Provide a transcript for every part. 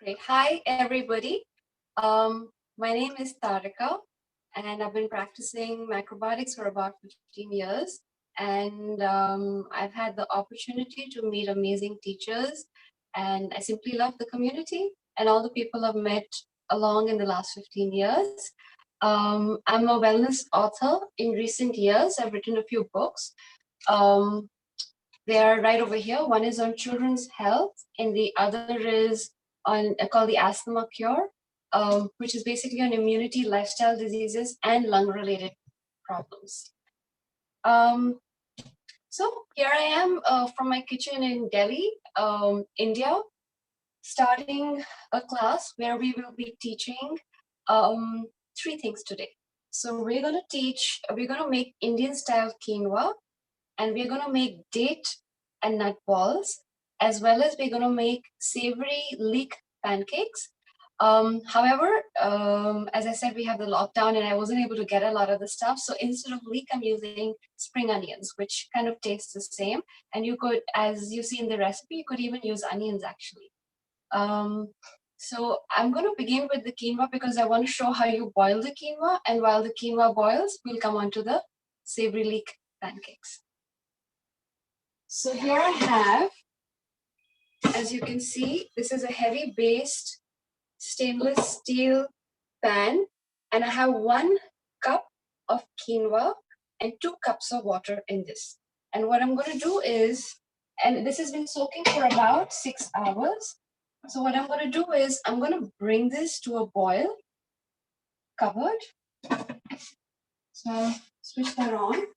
Great. Hi, everybody. My name is Tarika, and I've been practicing macrobiotics for about 15 years. And I've had the opportunity to meet amazing teachers, and I simply love the community and all the people I've met along in the last 15 years. I'm a wellness author in recent years. I've written a few books. Um, they are right over here. One is on children's health, and the other is on called the Asthma Cure, which is basically on immunity, lifestyle diseases, and lung-related problems. So here I am from my kitchen in Delhi, India, starting a class where we will be teaching three things today. So we're going to make Indian style quinoa, and we're going to make date and nut balls, as well as we're going to make savory leek pancakes. However, as I said, we have the lockdown and I wasn't able to get a lot of the stuff. So instead of leek, I'm using spring onions, which kind of tastes the same. And you could, as you see in the recipe, you could even use onions actually. So I'm going to begin with the quinoa because I want to show how you boil the quinoa. And while the quinoa boils, we'll come on to the savory leek pancakes. So here I have, as you can see, this is a heavy based stainless steel pan, and I have 1 cup of quinoa and 2 cups of water in this. And what I'm going to do is, and this has been soaking for about 6 hours. So what I'm going to do is I'm going to bring this to a boil, covered. So I'll switch that on.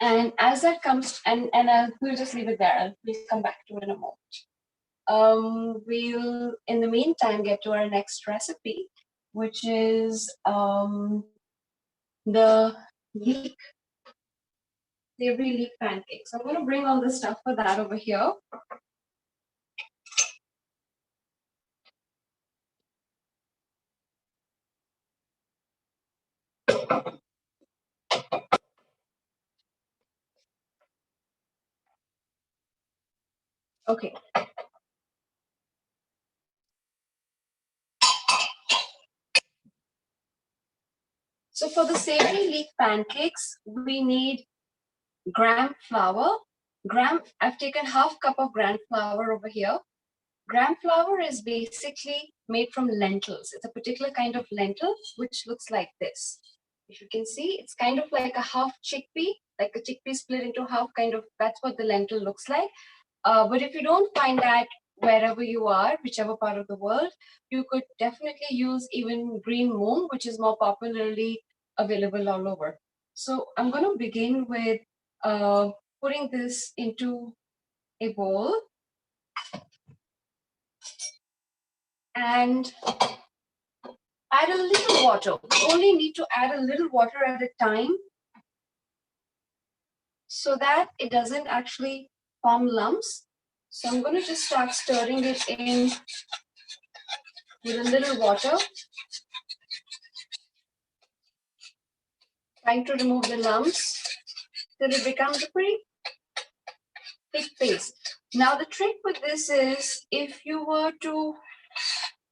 And as that comes, we'll just leave it there. We'll come back to it in a moment. We'll, in the meantime, get to our next recipe, which is the leek, savory leek pancakes. I'm going to bring all the stuff for that over here. Okay. So for the savory leek pancakes, we need gram flour. I've taken half cup of gram flour over here. Gram flour is basically made from lentils. It's a particular kind of lentil, which looks like this. If you can see, it's kind of like a half chickpea, like a chickpea split into half, kind of, that's what the lentil looks like. But if you don't find that wherever you are, whichever part of the world, you could definitely use even green moong, which is more popularly available all over. So I'm going to begin with putting this into a bowl. And add a little water. You only need to add a little water at a time so that it doesn't actually form lumps. So I'm going to just start stirring it in with a little water, trying to remove the lumps till it becomes a pretty thick paste. Now the trick with this is, if you were to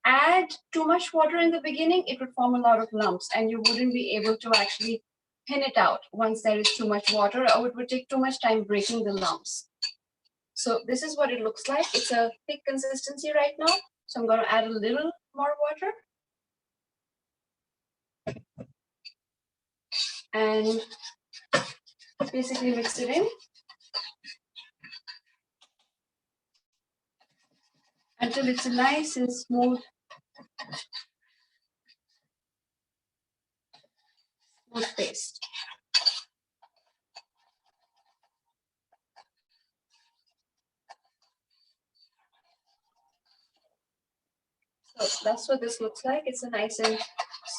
add too much water in the beginning, it would form a lot of lumps and you wouldn't be able to actually pin it out once there is too much water, or it would take too much time breaking the lumps. So this is what it looks like. It's a thick consistency right now. So I'm going to add a little more water. And basically mix it in until it's a nice and smooth paste. So that's what this looks like. It's a nice and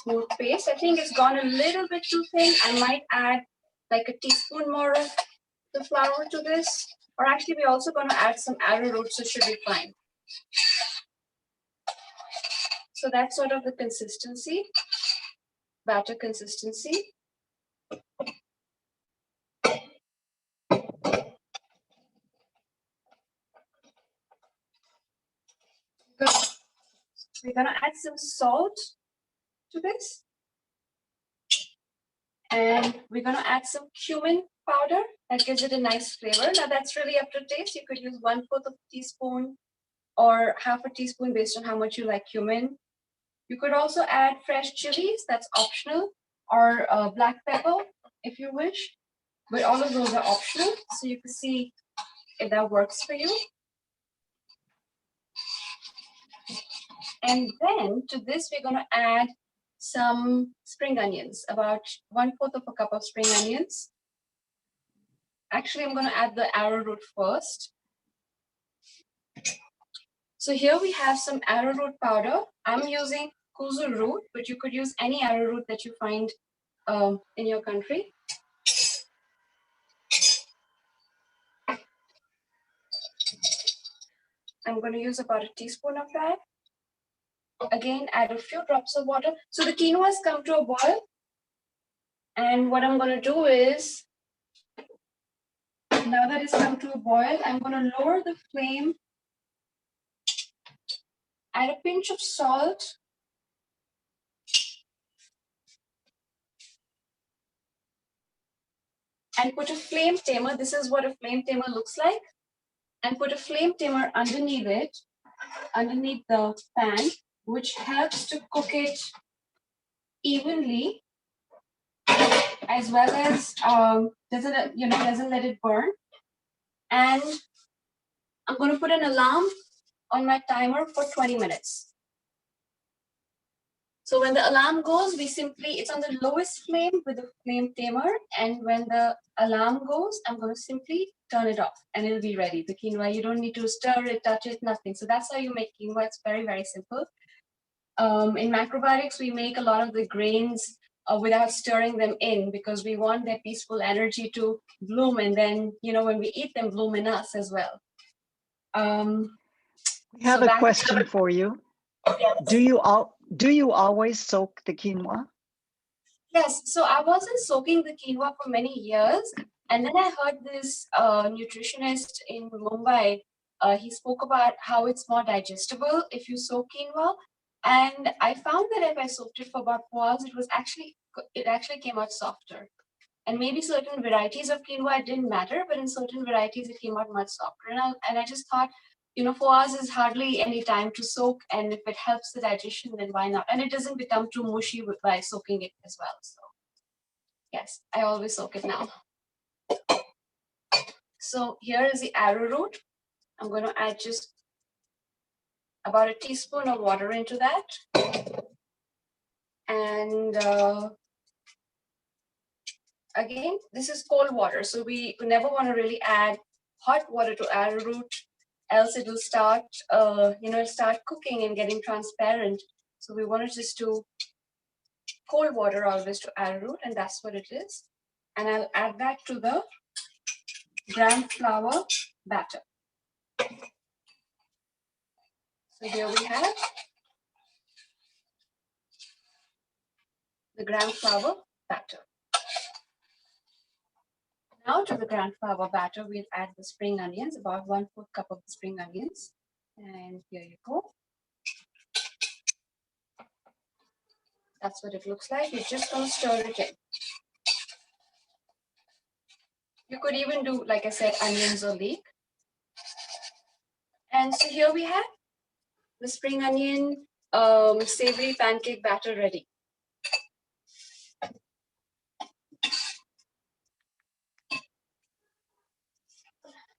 smooth paste. I think it's gone a little bit too thin. I might add like a teaspoon more of the flour to this. Or actually, we're also going to add some arrowroot, so it should be fine. So that's sort of the consistency, batter consistency. we're gonna add some salt to this. And we're gonna add some cumin powder that gives it a nice flavor. Now that's really up to taste. You could use 1/4 of a teaspoon or half a teaspoon based on how much you like cumin. You could also add fresh chilies, that's optional, or black pepper if you wish, but all of those are optional. So you can see if that works for you. And then to this, we're gonna add some spring onions, about 1/4 of a cup of spring onions. Actually, I'm gonna add the arrowroot first. So here we have some arrowroot powder. I'm using kuzu root, but you could use any arrowroot that you find in your country. I'm going to use about a teaspoon of that. Again, add a few drops of water. So the quinoa has come to a boil. And what I'm going to do is, now that it's come to a boil, I'm going to lower the flame, add a pinch of salt, and put a flame tamer. This is what a flame tamer looks like. And put a flame tamer underneath it, underneath the pan, which helps to cook it evenly, as well as doesn't let it burn. And I'm going to put an alarm on my timer for 20 minutes. So when the alarm goes, it's on the lowest flame with the flame tamer. And when the alarm goes, I'm going to simply turn it off and it'll be ready. The quinoa, you don't need to stir it, touch it, nothing. So that's how you make quinoa. It's very, very simple. In Macrobiotics, we make a lot of the grains without stirring them in because we want their peaceful energy to bloom. And then, when we eat them, bloom in us as well. We have a question for you. Yes. Do you always soak the quinoa? Yes. So I wasn't soaking the quinoa for many years, and then I heard this nutritionist in Mumbai. He spoke about how it's more digestible if you soak quinoa, and I found that if I soaked it for about 4 hours, it actually came out softer. And maybe certain varieties of quinoa, it didn't matter, but in certain varieties, it came out much softer. And I just thought, 4 hours is hardly any time to soak. And if it helps the digestion, then why not? And it doesn't become too mushy by soaking it as well. So yes, I always soak it now. So here is the arrowroot. I'm going to add just about a teaspoon of water into that. And again, this is cold water. So we never want to really add hot water to arrowroot, else it will start, start cooking and getting transparent. So we want to just do cold water always to arrowroot, and that's what it is. And I'll add that to the gram flour batter. So here we have the gram flour batter. Now to the gram flour batter, we'll add the spring onions, about 1/4 cup of the spring onions. And here you go. That's what it looks like. You're just going to stir it in. You could even do, like I said, onions or leek. And so here we have the spring onion savory pancake batter ready.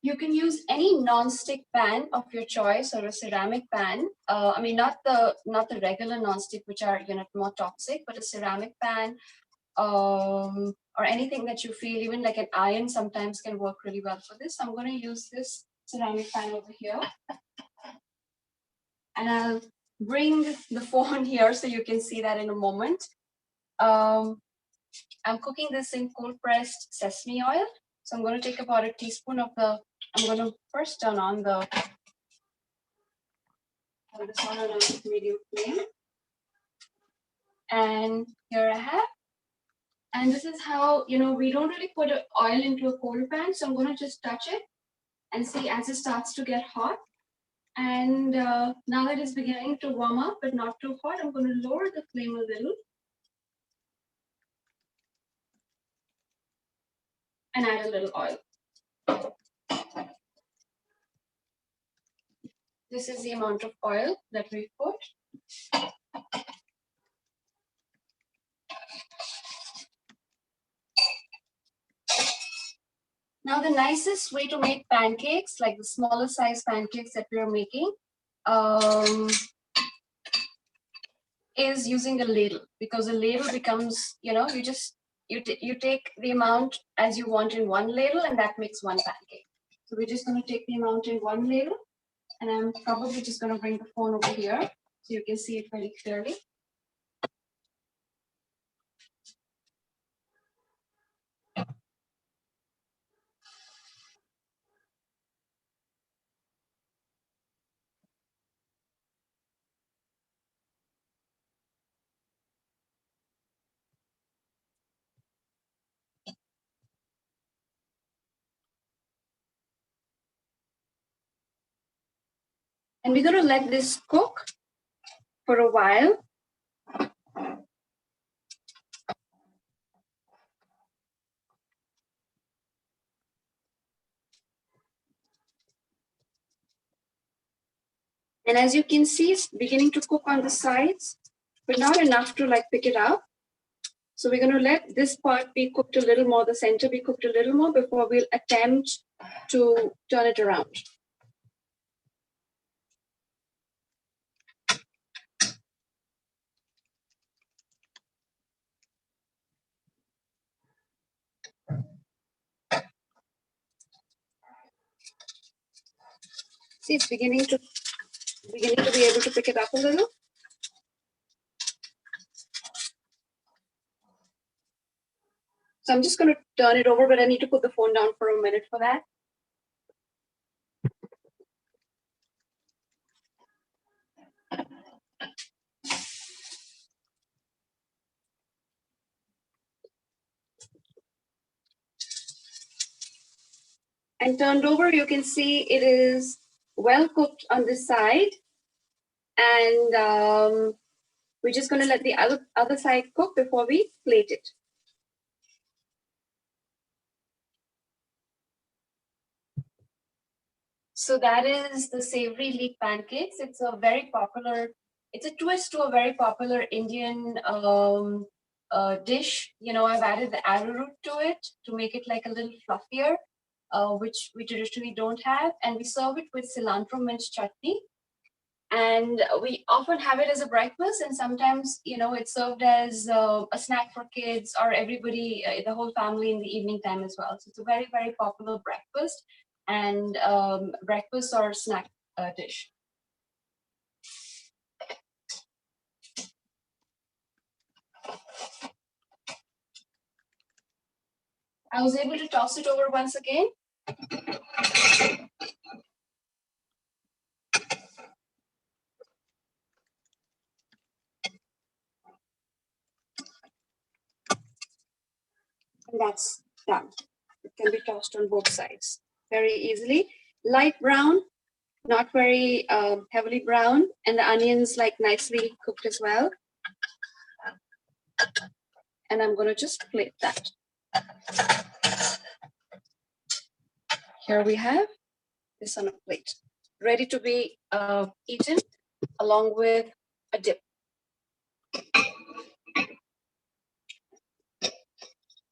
You can use any non-stick pan of your choice or a ceramic pan. Not the regular non-stick, which are more toxic, but a ceramic pan or anything that you feel, even like an iron sometimes can work really well for this. I'm going to use this ceramic pan over here. And I'll bring the phone here so you can see that in a moment. I'm cooking this in cold pressed sesame oil. So I'm going to take about a teaspoon of I'm going to first turn on this on a medium flame. And here I have. And this is how, we don't really put oil into a cold pan. So I'm going to just touch it and see as it starts to get hot. And now that it's beginning to warm up, but not too hot, I'm going to lower the flame a little and add a little oil. This is the amount of oil that we've put. Now, the nicest way to make pancakes, like the smaller size pancakes that we are making, is using a ladle, because a ladle becomes, you take the amount as you want in one ladle, and that makes one pancake. So we're just going to take the amount in one ladle, and I'm probably just going to bring the phone over here so you can see it very clearly. And we're going to let this cook for a while. And as you can see, it's beginning to cook on the sides, but not enough to like pick it up. So we're going to let this part be cooked a little more, the center be cooked a little more before we'll attempt to turn it around. See, it's beginning to be able to pick it up a little. So I'm just going to turn it over, but I need to put the phone down for a minute for that. And turned over, you can see it is well cooked on this side. And we're just going to let the other side cook before we plate it. So that is the savory leek pancakes. It's a twist to a very popular Indian dish. I've added the arrowroot to it to make it like a little fluffier, which we traditionally don't have. And we serve it with cilantro minced chutney. And we often have it as a breakfast, and sometimes, it's served as a snack for kids or everybody, the whole family in the evening time as well. So it's a very, very popular breakfast and breakfast or snack dish. I was able to toss it over once again. And that's done. It can be tossed on both sides very easily. Light brown, not very heavily brown, and the onions like nicely cooked as well. And I'm going to just plate that. Here we have this on a plate, ready to be eaten along with a dip.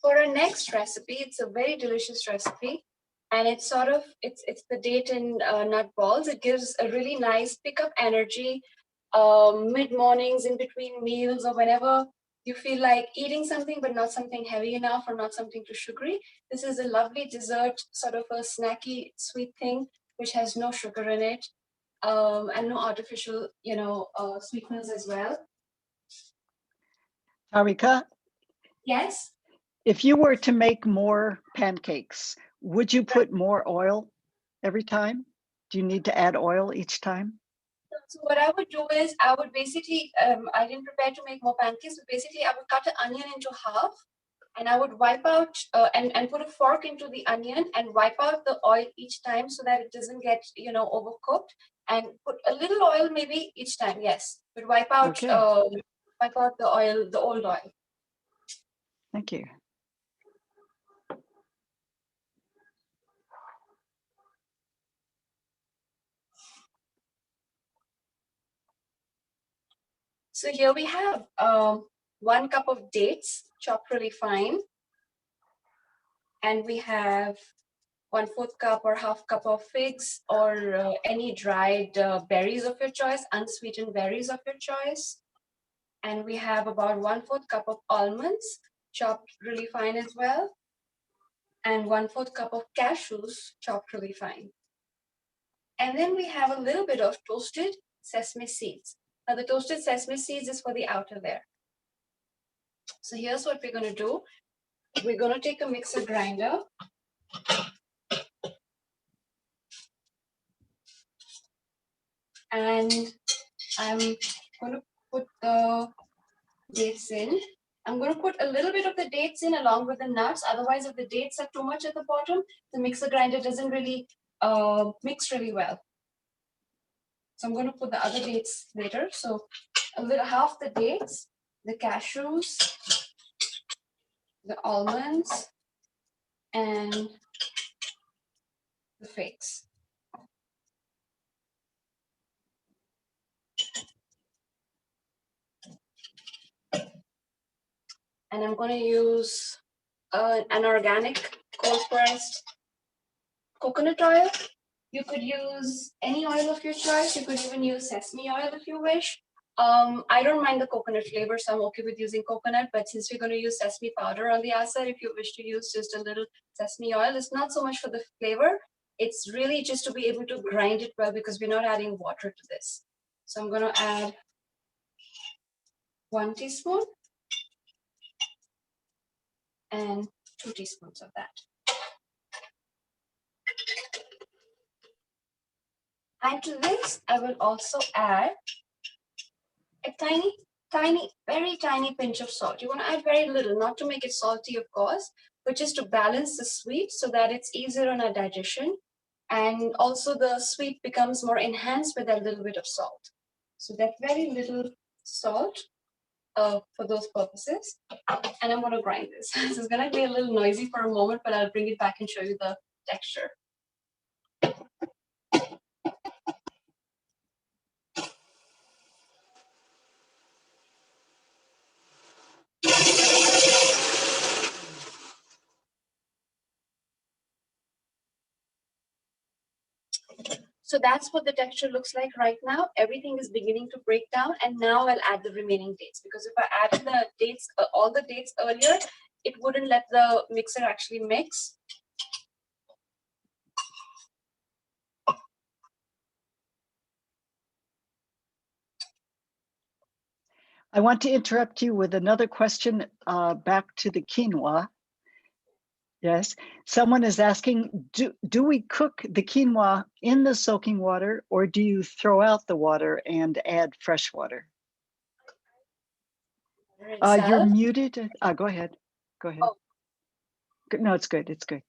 For our next recipe, it's a very delicious recipe, and it's the date and nut balls. It gives a really nice pick-up energy mid-mornings, in between meals, or whenever you feel like eating something but not something heavy enough or not something too sugary. This is a lovely dessert, sort of a snacky sweet thing which has no sugar in it and no artificial sweeteners as well. Tarika, Yes. if you were to make more pancakes, would you put more oil every time? Do you need to add oil each time? So what I would do is I would basically, I didn't prepare to make more pancakes, but basically I would cut an onion into half And I would wipe out and put a fork into the onion and wipe out the oil each time so that it doesn't get, overcooked. And put a little oil maybe each time, yes. But Okay. Wipe out the oil, the old oil. Thank you. So here we have 1 cup of dates chopped really fine. And we have 1/4 cup or half cup of figs or any dried berries of your choice, unsweetened berries of your choice. And we have about 1/4 cup of almonds chopped really fine as well. And 1/4 cup of cashews chopped really fine. And then we have a little bit of toasted sesame seeds. Now the toasted sesame seeds is for the outer layer. So here's what we're going to do. We're going to take a mixer grinder. And I'm going to put the dates in. I'm going to put a little bit of the dates in along with the nuts. Otherwise, if the dates are too much at the bottom, the mixer grinder doesn't really mix really well. So I'm going to put the other dates later. So a little half the dates, the cashews, the almonds, and the figs. And I'm going to use an organic cold pressed coconut oil. You could use any oil of your choice. You could even use sesame oil if you wish. I don't mind the coconut flavor, so I'm okay with using coconut. But since we're going to use sesame powder on the outside, if you wish to use just a little sesame oil, it's not so much for the flavor. It's really just to be able to grind it well because we're not adding water to this. So I'm going to add 1 teaspoon and 2 teaspoons of that. And to this, I will also add a tiny, very tiny pinch of salt. You want to add very little, not to make it salty, of course, but just to balance the sweet so that it's easier on our digestion. And also the sweet becomes more enhanced with a little bit of salt. So that very little salt for those purposes. And I'm going to grind this. This is going to be a little noisy for a moment, but I'll bring it back and show you the texture. So that's what the texture looks like right now. Everything is beginning to break down, and now I'll add the remaining dates, because if I added the dates, all the dates earlier, it wouldn't let the mixer actually mix. I want to interrupt you with another question back to the quinoa. Yes, someone is asking, do we cook the quinoa in the soaking water, or do you throw out the water and add fresh water? You're muted. Go ahead. Go ahead. Oh. No, it's good. It's good.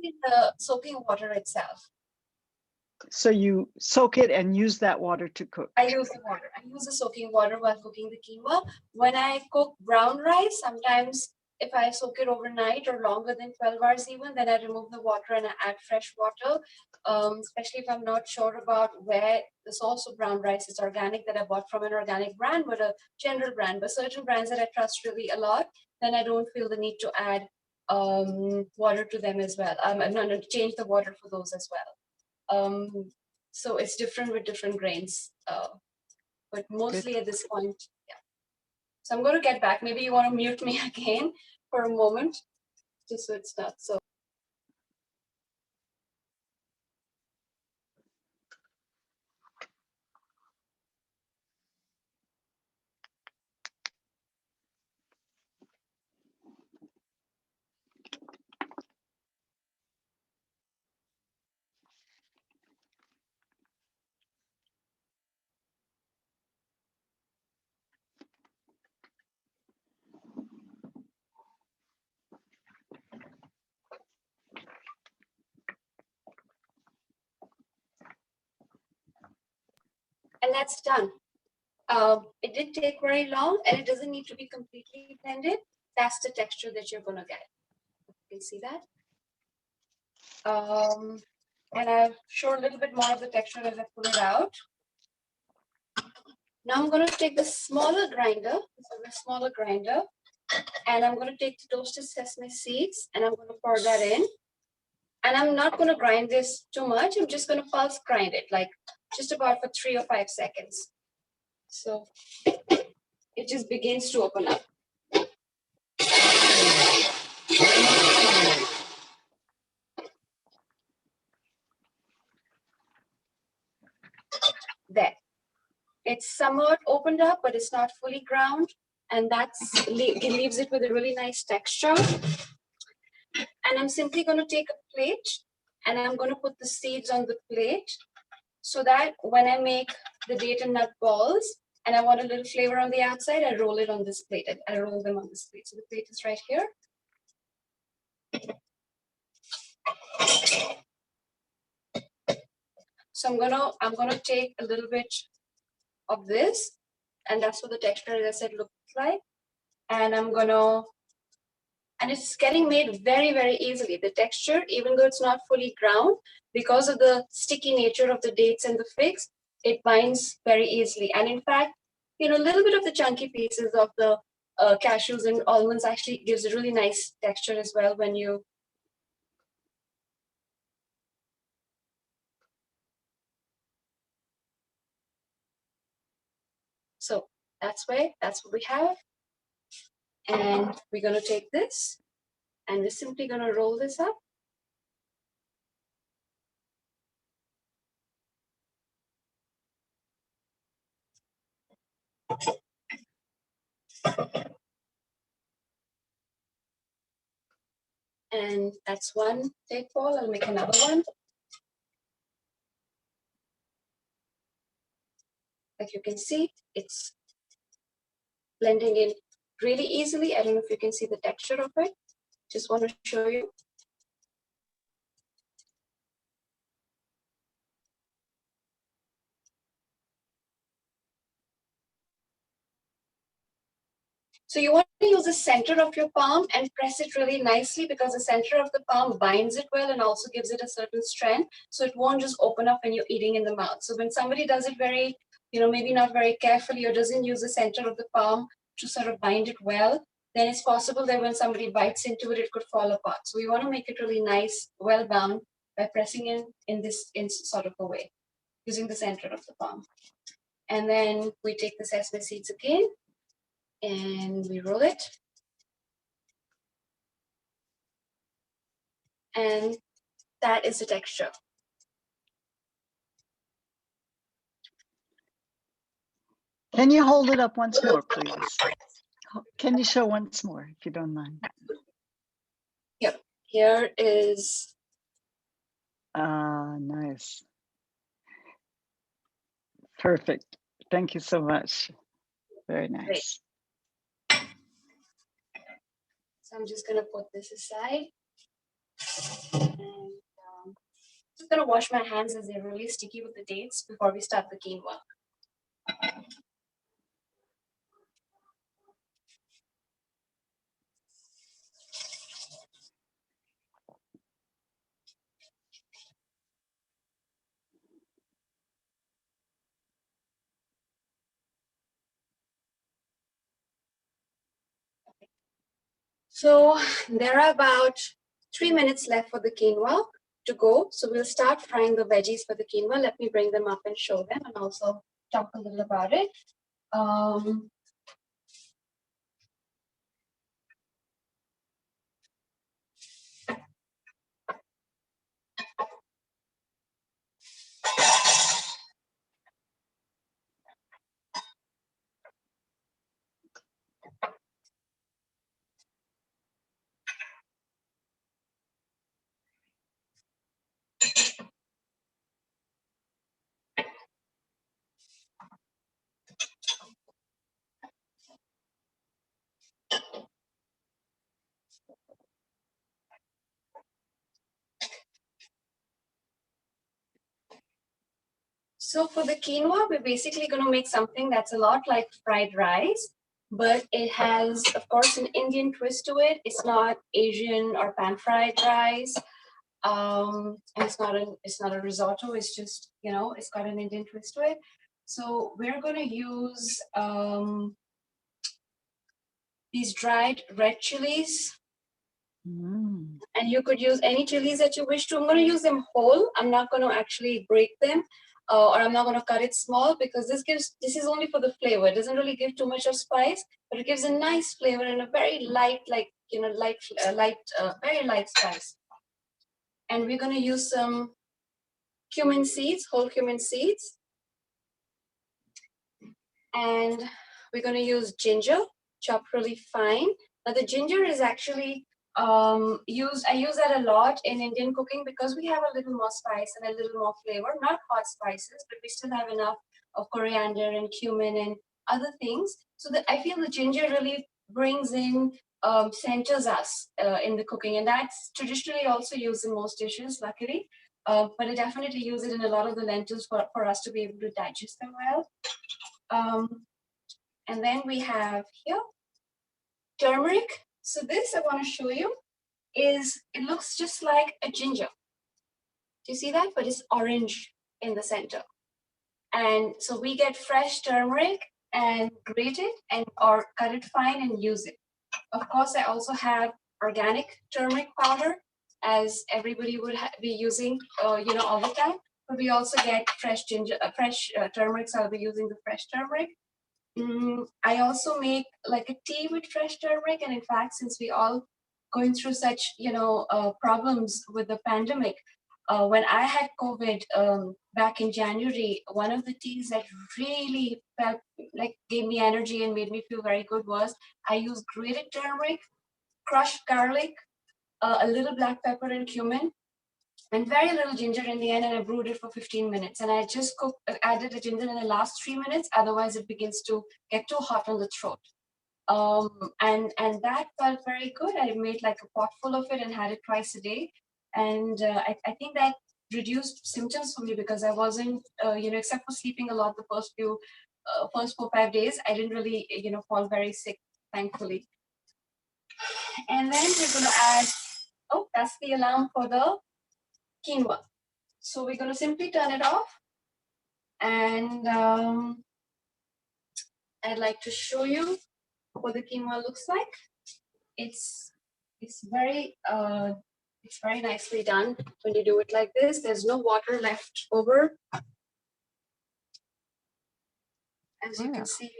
In the soaking water itself. So you soak it and use that water to cook? I use the water. I use the soaking water while cooking the quinoa. When I cook brown rice, sometimes if I soak it overnight or longer than 12 hours even, then I remove the water and I add fresh water, especially if I'm not sure about where the source of brown rice is organic, that I bought from an organic brand, but a general brand. But certain brands that I trust really a lot, then I don't feel the need to add water to them as well. I'm not to change the water for those as well. So it's different with different grains, but mostly Good. at this point, yeah. So I'm going to get back. Maybe you want to mute me again for a moment, just so it's not so. And that's done. It did take very long, and it doesn't need to be completely blended. That's the texture that you're going to get. You can see that. And I'll show a little bit more of the texture as I pull it out. Now I'm going to take the smaller grinder, this is a smaller grinder, and I'm going to take the toasted sesame seeds and I'm going to pour that in. And I'm not going to grind this too much. I'm just going to pulse grind it, like just about for 3 or 5 seconds. So it just begins to open up. There. It's somewhat opened up, but it's not fully ground. And that leaves it with a really nice texture. And I'm simply going to take a plate and I'm going to put the seeds on the plate so that when I make the date and nut balls and I want a little flavor on the outside, I roll it on this plate. I roll them on this plate. So the plate is right here. So I'm gonna take a little bit of this, and that's what the texture, as I said, looks like. And and it's getting made very, very easily. The texture, even though it's not fully ground, because of the sticky nature of the dates and the figs, it binds very easily. And in fact, a little bit of the chunky pieces of the cashews and almonds actually gives a really nice texture as well when you. So that's what we have. And we're going to take this and we're simply going to roll this up. And that's one date ball. I'll make another one. Like you can see, it's blending in really easily. I don't know if you can see the texture of it. Just want to show you. So you want to use the center of your palm and press it really nicely because the center of the palm binds it well and also gives it a certain strength. So it won't just open up when you're eating in the mouth. So when somebody does it very, maybe not very carefully or doesn't use the center of the palm to sort of bind it well, then it's possible that when somebody bites into it, it could fall apart. So we want to make it really nice, well bound by pressing in sort of a way, using the center of the palm. And then we take the sesame seeds again and we roll it. And that is the texture. Can you hold it up once more, please? Can you show once more, if you don't mind? Yep. Here is. Nice. Perfect. Thank you so much. Very nice. Great. So I'm just going to put this aside. And just going to wash my hands as they're really sticky with the dates before we start the quinoa. So there are about 3 minutes left for the quinoa to go. So we'll start frying the veggies for the quinoa. Let me bring them up and show them and also talk a little about it. So for the quinoa, we're basically going to make something that's a lot like fried rice, but it has, of course, an Indian twist to it. It's not Asian or pan-fried rice. And it's not a risotto. It's just, it's got an Indian twist to it. So we're going to use these dried red chilies. And you could use any chilies that you wish to. I'm going to use them whole. I'm not going to actually break them, or I'm not going to cut it small, because this is only for the flavor. It doesn't really give too much of spice, but it gives a nice flavor and a very light, very light spice. And we're going to use some cumin seeds, whole cumin seeds. And we're going to use ginger, chopped really fine. Now the ginger is actually I use that a lot in Indian cooking because we have a little more spice and a little more flavor, not hot spices, but we still have enough of coriander and cumin and other things. So that I feel the ginger really brings in, centers us in the cooking. And that's traditionally also used in most dishes, luckily. But I definitely use it in a lot of the lentils for us to be able to digest them well. And then we have here turmeric. So this I want to show you it looks just like a ginger. Do you see that? But it's orange in the center. And so we get fresh turmeric and grate it or cut it fine and use it. Of course, I also have organic turmeric powder, as everybody would be using, all the time. But we also get fresh turmeric, so I'll be using the fresh turmeric. I also make like a tea with fresh turmeric, and in fact, since we all going through such problems with the pandemic, when I had COVID back in January, one of the teas that really felt like gave me energy and made me feel very good was I used grated turmeric, crushed garlic, a little black pepper and cumin, and very little ginger in the end, and I brewed it for 15 minutes. And I just added the ginger in the last 3 minutes, otherwise it begins to get too hot on the throat. And that felt very good. I made like a pot full of it and had it twice a day. And I think that reduced symptoms for me because I wasn't, except for sleeping a lot the first 4-5 days, I didn't really, fall very sick, thankfully. And then we're going to add, oh, that's the alarm for the quinoa. So we're going to simply turn it off. And I'd like to show you what the quinoa looks like. It's very nicely done when you do it like this. There's no water left over. As you can see,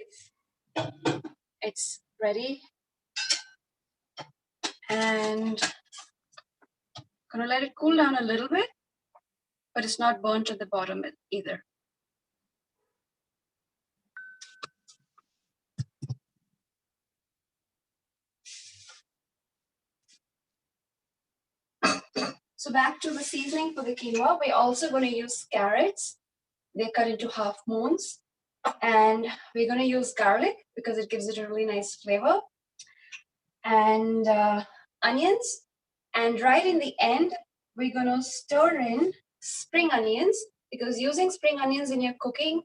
it's ready. And I'm gonna let it cool down a little bit, but it's not burnt at the bottom either. So back to the seasoning for the quinoa, we're also going to use carrots. They're cut into half moons. And we're going to use garlic because it gives it a really nice flavor. And onions. And right in the end, we're going to stir in spring onions, because using spring onions in your cooking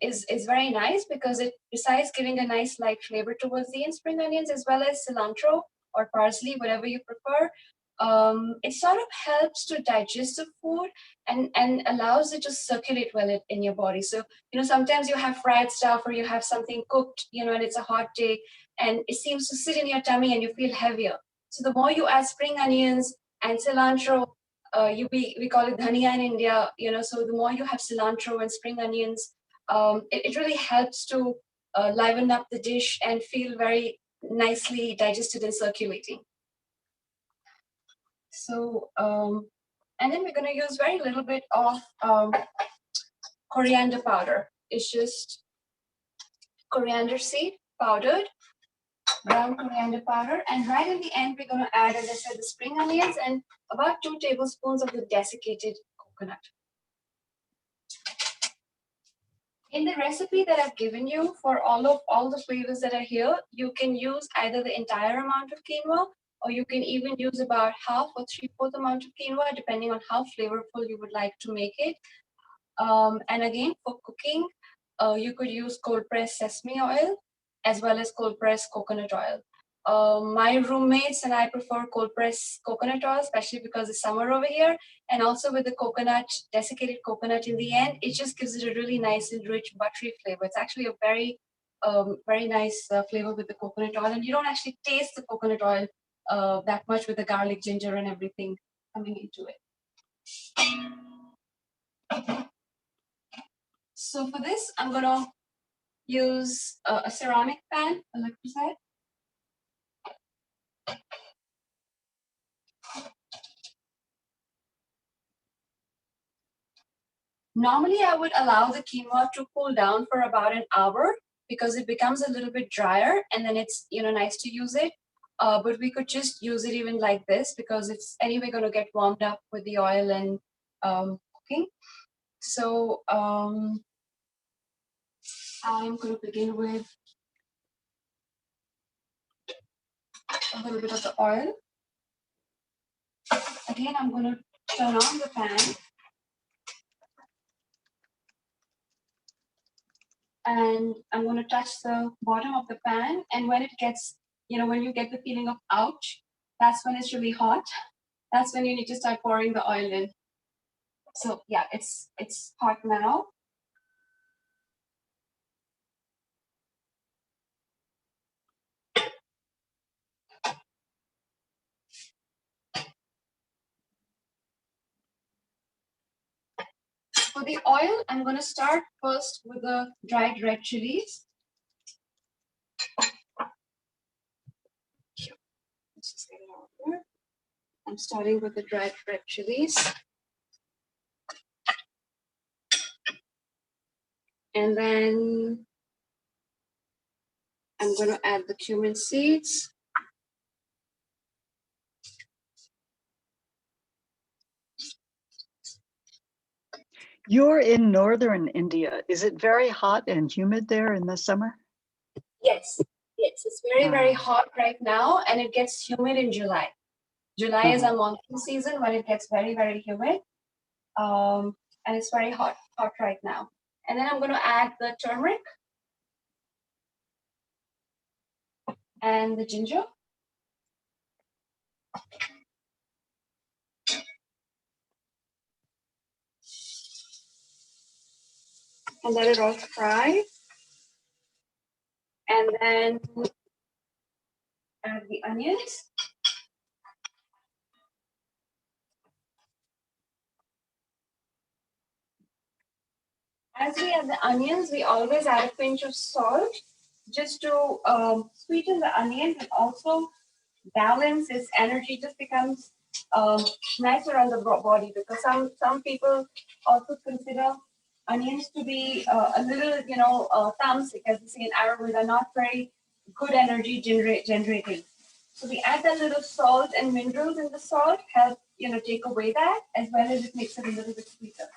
is very nice, because it, besides giving a nice light flavor towards the end, spring onions as well as cilantro or parsley, whatever you prefer, it sort of helps to digest the food and allows it to circulate well in your body. So, sometimes you have fried stuff or you have something cooked, and it's a hot day and it seems to sit in your tummy and you feel heavier. So the more you add spring onions and cilantro, we call it dhania in India, so the more you have cilantro and spring onions, it really helps to liven up the dish and feel very nicely digested and circulating. So, and then we're going to use very little bit of coriander powder. It's just coriander seed powdered, brown coriander powder. And right in the end, we're going to add, as I said, the spring onions and about 2 tablespoons of the desiccated coconut. In the recipe that I've given you for all the flavors that are here, you can use either the entire amount of quinoa, or you can even use about half or 3/4 amount of quinoa, depending on how flavorful you would like to make it. And again, for cooking, you could use cold pressed sesame oil as well as cold pressed coconut oil. My roommates and I prefer cold pressed coconut oil, especially because it's summer over here. And also with the coconut, desiccated coconut in the end, it just gives it a really nice and rich buttery flavor. It's actually a very nice flavor with the coconut oil. And you don't actually taste the coconut oil that much with the garlic, ginger, and everything coming into it. So for this, I'm gonna use a ceramic pan, like you said. Normally, I would allow the quinoa to cool down for about an hour because it becomes a little bit drier, and then it's nice to use it. But we could just use it even like this because it's anyway going to get warmed up with the oil and cooking. So I'm going to begin with a little bit of the oil. Again, I'm going to turn on the pan. And I'm going to touch the bottom of the pan. And when it gets, when you get the feeling of ouch, that's when it's really hot. That's when you need to start pouring the oil in. So yeah, it's hot now. For the oil, I'm going to start first with the dried red chilies. Let's just get it out here. I'm starting with the dried red chilies. And then I'm going to add the cumin seeds. You're in northern India. Is it very hot and humid there in the summer? Yes, it's very hot right now, and it gets humid in July. July is a monsoon season when it gets very humid, and it's very hot right now. And then I'm going to add the turmeric and the ginger. And let it all fry. And then add the onions. As we add the onions, we always add a pinch of salt just to sweeten the onion, but also balance its energy. Just becomes nicer on the body, because some people also consider onions to be a little, tamasic, as we say in Arabic. They're not very good energy generating. So we add that little salt and minerals in the salt, help take away that, as well as it makes it a little bit sweeter.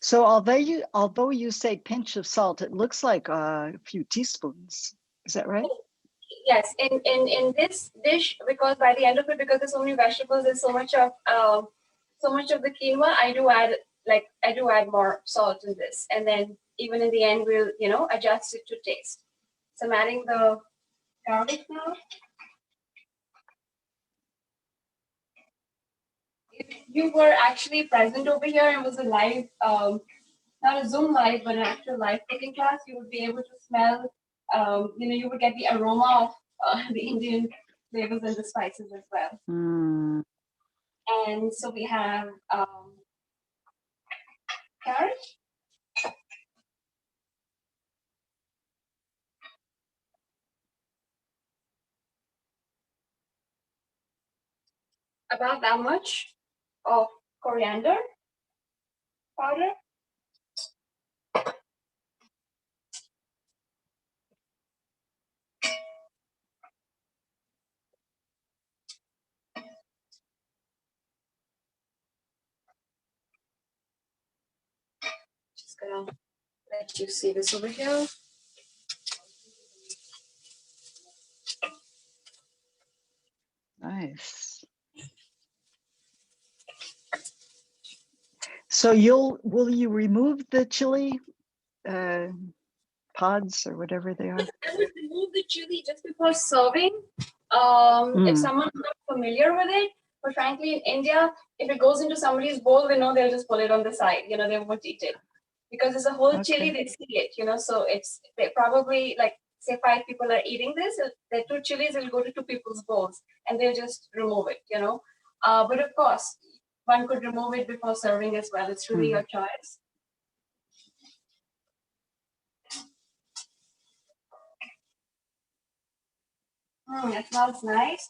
So although you say pinch of salt, it looks like a few teaspoons. Is that right? Yes, in this dish, because by the end of it, because there's so many vegetables, there's so much of the quinoa, I do add more salt in this, and then even in the end, we'll adjust it to taste. So I'm adding the garlic now. If you were actually present over here, it was a live, not a Zoom live, but an actual live cooking class, you would be able to smell, you would get the aroma of the Indian flavors and the spices as well. Mm. And so we have carrot. About that much of coriander powder. Just gonna let you see this over here. Nice. So will you remove the chili pods or whatever they are? I would remove the chili just before serving. If someone's not familiar with it, but frankly, in India, if it goes into somebody's bowl, they know they'll just pull it on the side. They won't eat it because it's a whole chili. They see it. So they probably like say 5 people are eating this. There are 2 chilies. It'll go to 2 people's bowls, and they'll just remove it. But of course, one could remove it before serving as well. It's really your choice. It smells nice.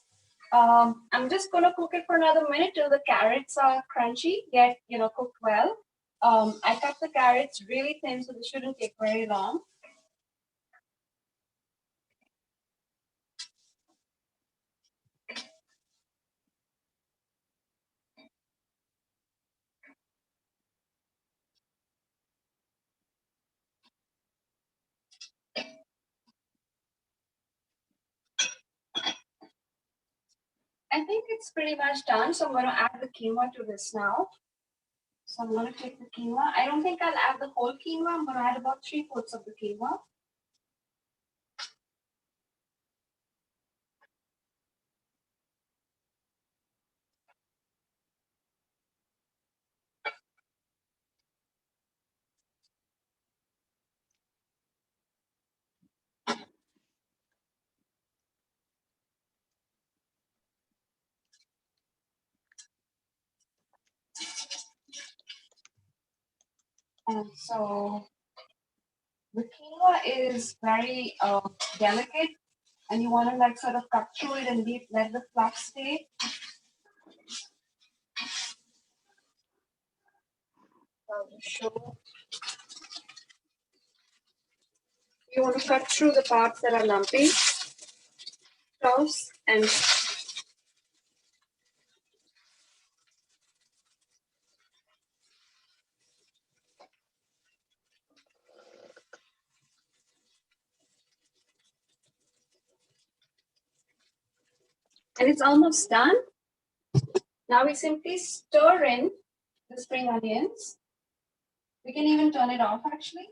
I'm just gonna cook it for another minute till the carrots are crunchy, get cooked well. I cut the carrots really thin, so this shouldn't take very long. I think it's pretty much done, so I'm gonna add the quinoa to this now. So I'm gonna take the quinoa. I don't think I'll add the whole quinoa. I'm gonna add about 3/4 of the quinoa. And so the quinoa is very delicate, and you want to like sort of cut through it and let the fluff stay. I'll just show. You want to cut through the parts that are lumpy, close, and it's almost done. Now we simply stir in the spring onions. We can even turn it off actually.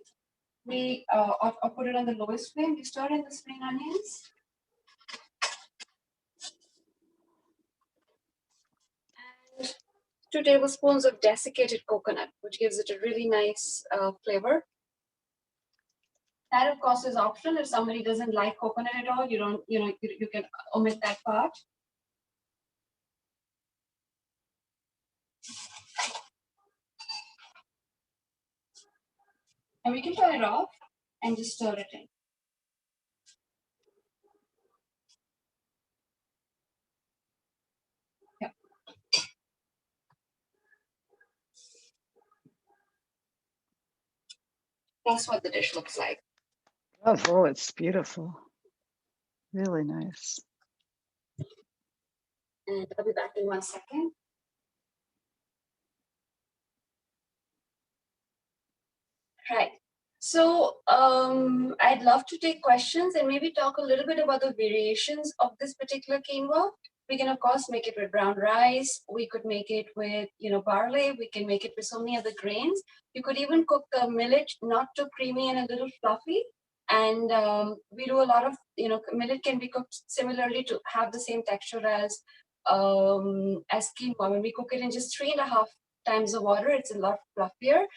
Or put it on the lowest flame. We stir in the spring onions. And 2 tablespoons of desiccated coconut, which gives it a really nice flavor. That of course is optional. If somebody doesn't like coconut at all, you can omit that part. And we can turn it off and just stir it in. Yeah. That's what the dish looks like. Oh, it's beautiful. Really nice. And I'll be back in 1 second. Right. So I'd love to take questions and maybe talk a little bit about the variations of this particular quinoa. We can of course make it with brown rice. We could make it with barley. We can make it with so many other grains. You could even cook the millet not too creamy and a little fluffy. And we do a lot of millet can be cooked similarly to have the same texture as quinoa. When we cook it in just 3.5 times the water, it's a lot fluffier.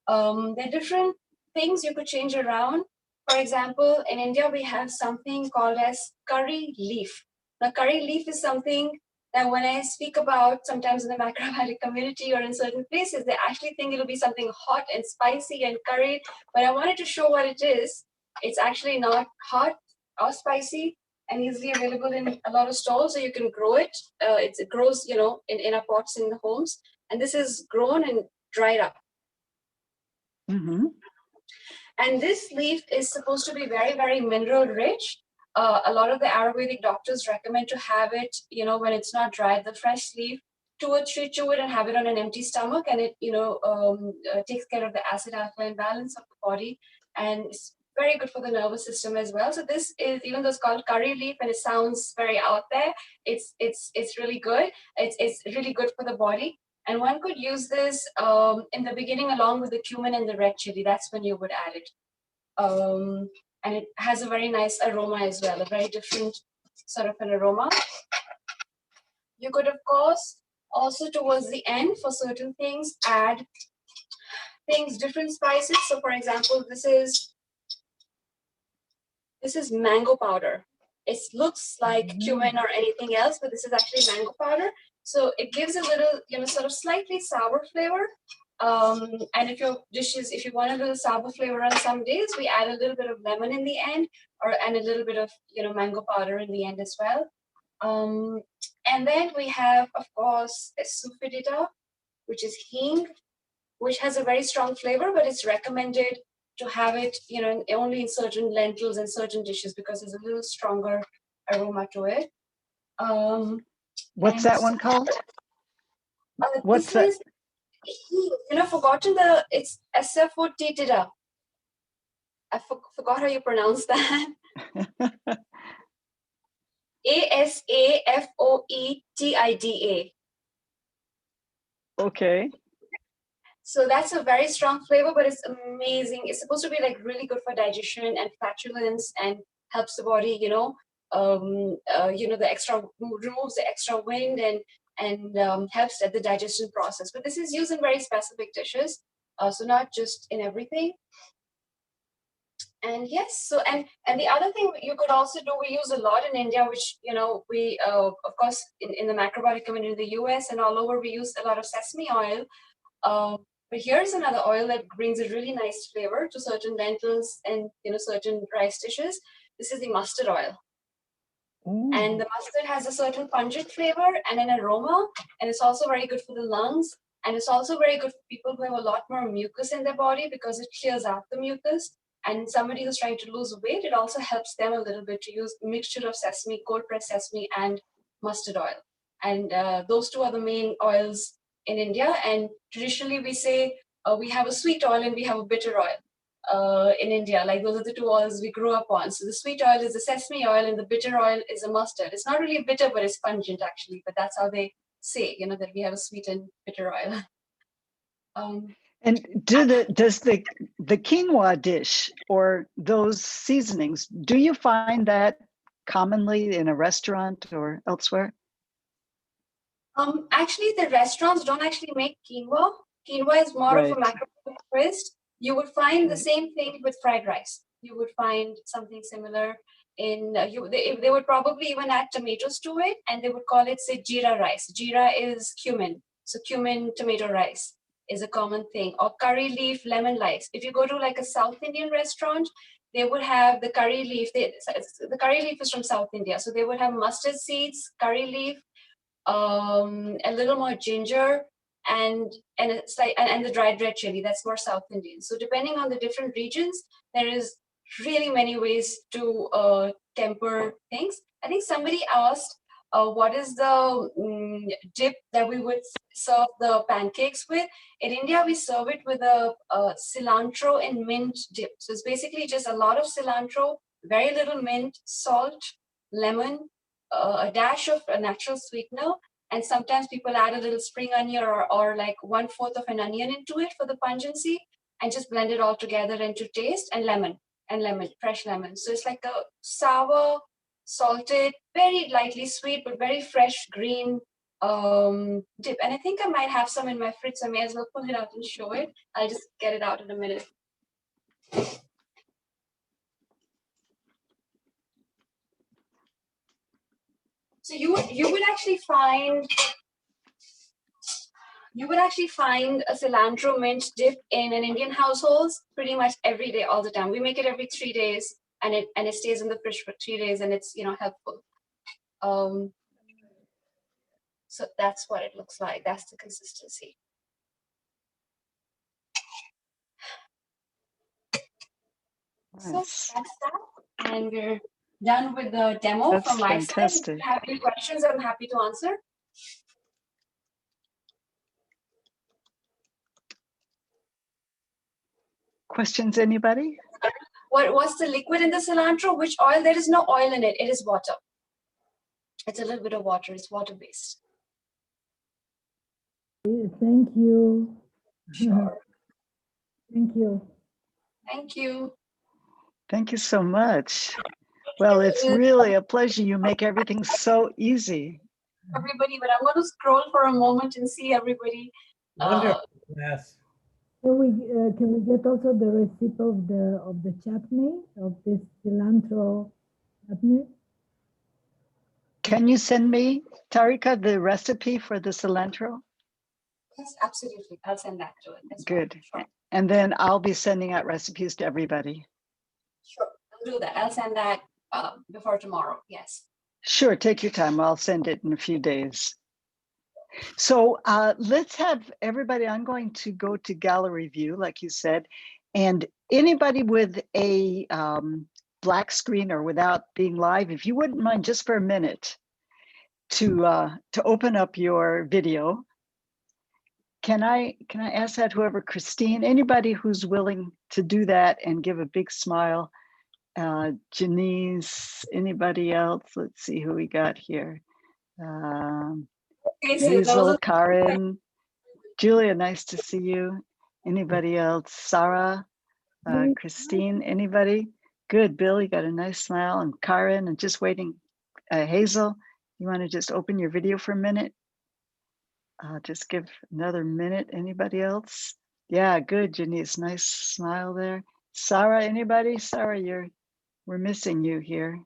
There are different things you could change around. For example, in India, we have something called as curry leaf. Now, curry leaf is something that when I speak about sometimes in the Macrobiotic community or in certain places, they actually think it'll be something hot and spicy and curried. But I wanted to show what it is. It's actually not hot or spicy and easily available in a lot of stalls, so you can grow it. It grows, in our pots in the homes. And this is grown and dried up. And this leaf is supposed to be very, very mineral rich. A lot of the Ayurvedic doctors recommend to have it, when it's not dried, the fresh leaf, 2 or 3 chew it and have it on an empty stomach, and it, takes care of the acid-alkaline balance of the body, and it's very good for the nervous system as well. So this is, even though it's called curry leaf and it sounds very out there, it's really good. It's really good for the body. And one could use this in the beginning along with the cumin and the red chili. That's when you would add it. And it has a very nice aroma as well, a very different sort of an aroma. You could, of course, also towards the end for certain things, add things, different spices. So for example, this is mango powder. It looks like cumin or anything else, but this is actually mango powder. So it gives a little, sort of slightly sour flavor. And if you want a little sour flavor on some days, we add a little bit of lemon in the end, and a little bit of, mango powder in the end as well. And then we have, of course, a sufidita, which is hing, which has a very strong flavor, but it's recommended to have it, only in certain lentils and certain dishes because there's a little stronger aroma to it. What's that one called? What's that? Forgotten it's asafoetida. I forgot how you pronounce that. Asafoetida. Okay. So that's a very strong flavor, but it's amazing. It's supposed to be like really good for digestion and flatulence and helps the body, the extra, removes the extra wind and helps at the digestion process. But this is used in very specific dishes, so not just in everything. And yes, so and the other thing you could also do, we use a lot in India, which we of course in the macrobiotic community in the US and all over, we use a lot of sesame oil. But here's another oil that brings a really nice flavor to certain lentils and certain rice dishes. This is the mustard oil. Ooh. And the mustard has a certain pungent flavor and an aroma, and it's also very good for the lungs. And it's also very good for people who have a lot more mucus in their body because it clears out the mucus. And somebody who's trying to lose weight, it also helps them a little bit to use a mixture of sesame, cold pressed sesame, and mustard oil. And those two are the main oils in India. And traditionally we say we have a sweet oil and we have a bitter oil in India. Like those are the two oils we grew up on. So the sweet oil is the sesame oil and the bitter oil is a mustard. It's not really bitter, but it's pungent actually. But that's how they say, that we have a sweet and bitter oil. And does the quinoa dish or those seasonings, do you find that commonly in a restaurant or elsewhere? Actually, the restaurants don't actually make quinoa. Quinoa is more of a macrobiotic twist. You would find the same thing with fried rice. You would find something similar in they would probably even add tomatoes to it, and they would call it, say, jeera rice. Jeera is cumin, so cumin tomato rice is a common thing, or curry leaf lemon rice. If you go to like a South Indian restaurant, they would have the curry leaf. The curry leaf is from South India, so they would have mustard seeds, curry leaf, a little more ginger, and it's like and the dried red chili. That's more South Indian. So depending on the different regions, there is really many ways to temper things. I think somebody asked, what is the dip that we would serve the pancakes with? In India, we serve it with a cilantro and mint dip. So it's basically just a lot of cilantro, very little mint, salt, lemon, a dash of a natural sweetener, and sometimes people add a little spring onion or like 1/4 of an onion into it for the pungency, and just blend it all together into taste, and lemon, fresh lemon. So it's like a sour, salted, very lightly sweet, but very fresh green dip. And I think I might have some in my fridge, so I may as well pull it out and show it. I'll just get it out in a minute. So you would actually find a cilantro mint dip in an Indian household pretty much every day, all the time. We make it every 3 days, and it stays in the fridge for 3 days, and it's helpful. So that's what it looks like. That's the consistency. Nice. So that's that, and we're done with the demo from my side. If you have any questions, I'm happy to answer. Questions, anybody? What's the liquid in the cilantro? Which oil? There is no oil in it. It is water. It's a little bit of water. It's water-based. Thank you. Sure. Thank you. Thank you. Thank you so much. Well, it's really a pleasure. You make everything so easy. Everybody, but I'm going to scroll for a moment and see everybody. Wonderful. Yes. Can we get also the recipe of the chutney, of this cilantro chutney? Can you send me, Tarika, the recipe for the cilantro? Yes, absolutely. I'll send that to it as Good. well. Sure. And then I'll be sending out recipes to everybody. Sure. I'll do that. I'll send that before tomorrow. Yes. Sure, take your time. I'll send it in a few days. So let's have everybody, I'm going to go to gallery view, like you said, and anybody with a black screen or without being live, if you wouldn't mind just for a minute to open up your video. Can I ask that whoever, Christine, anybody who's willing to do that and give a big smile, Janice, anybody else? Let's see who we got here. Okay, so Hazel, Karen, Julia, nice to see you. Anybody else? Sarah, Christine, anybody? Good, Bill, you got a nice smile. And Karen, and just waiting. Hazel, you want to just open your video for a minute? Just give another minute. Anybody else? Yeah, good, Janice, nice smile there. Sarah, anybody? Sarah, we're missing you here.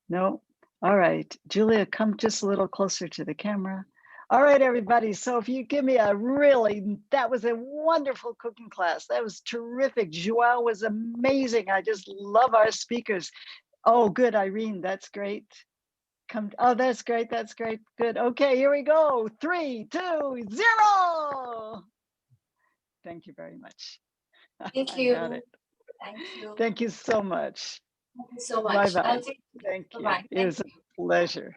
No? All right, Julia, come just a little closer to the camera. All right, everybody. So if you give me that was a wonderful cooking class. That was terrific. Joao was amazing. I just love our speakers. Oh, good, Irene, that's great. Oh, that's great, that's great. Good, okay, here we go. 3, 2, 0. Thank you very much. thank I you. got it. Thank you. Thank you so much. Thank you so much. Bye-bye. I'll take Thank you. Bye-bye. It Thank was a you. pleasure.